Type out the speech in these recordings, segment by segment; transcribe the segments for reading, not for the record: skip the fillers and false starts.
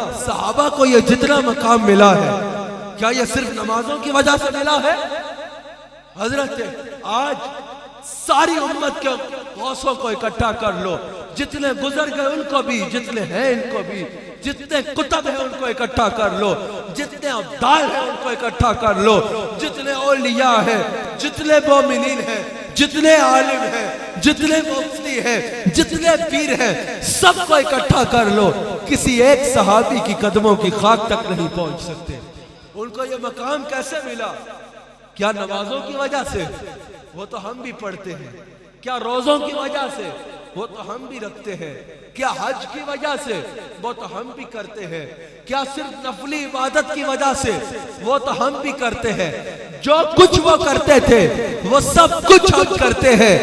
صحابہ کو یہ جتنا مقام ملا ہے کیا یہ صرف نمازوں کی وجہ سے ملا ہے؟ حضرت آج ساری امت کے غوثوں کو اکٹھا کر لو، جتنے گزر گئے ان کو بھی، جتنے ہیں ان کو بھی، جتنے کتب ہیں ان کو اکٹھا کر لو، جتنے ابدال ہیں ان کو اکٹھا کر لو، جتنے اولیاء ہیں، جتنے مومنین ہیں، جتنے عالم ہیں، جتنے مفتی ہیں، جتنے پیر ہیں، سب کو اکٹھا کر لو، کسی ایک صحابی کی قدموں کی خاک تک نہیں پہنچ سکتے۔ ان کو یہ مقام کیسے ملا؟ کیا نمازوں کی وجہ سے؟ وہ تو ہم بھی پڑھتے ہیں۔ کیا روزوں کی وجہ سے؟ وہ تو ہم بھی رکھتے ہیں۔ کیا حج کی وجہ سے؟ وہ تو ہم بھی کرتے ہیں۔ کیا صرف نفلی عبادت کی وجہ سے؟ وہ تو ہم بھی کرتے ہیں۔ جو کچھ وہ کرتے تھے وہ سب کچھ ہم کرتے ہیں،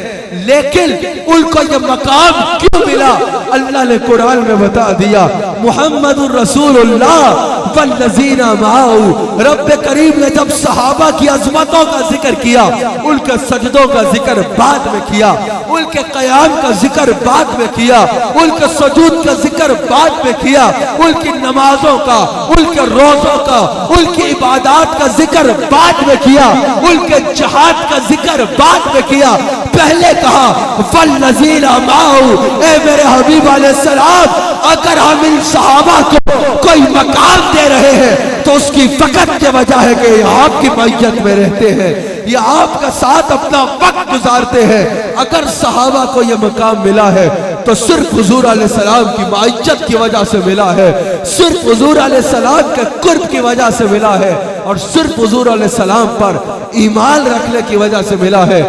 لیکن ان کو یہ مقام کیوں ملا؟ اللہ نے قرآن میں بتا دیا، محمد الرسول اللہ والذین معہ۔ رب کریم نے جب صحابہ کی عظمتوں کا ذکر کیا، ان کے سجدوں کا ذکر بعد میں کیا، ان کے قیام کا ذکر بعد میں کیا، ان کے سجود کا ذکر بعد میں کیا، ان کی نمازوں کا، ان کے روزوں کا، ان کی عبادات کا ذکر بعد میں کیا، ان کے جہاد کا ذکر بعد میں کیا۔ پہلے کہا والذین معہ، اے میرے حبیب علیہ السلام، اگر ہم ان صحابہ کو کوئی مقام دے رہے ہیں تو اس کی فقط یہ وجہ ہے کہ یہ آپ کی معیت میں رہتے ہیں، یہ آپ کا ساتھ اپنا وقت گزارتے ہیں۔ اگر صحابہ کو یہ مقام ملا ہے تو صرف حضور علیہ السلام کی معیت کی وجہ سے ملا ہے، صرف حضور علیہ السلام کے قرب کی وجہ سے ملا ہے، اور صرف حضور علیہ السلام پر ایمان رکھنے کی وجہ سے ملا ہے۔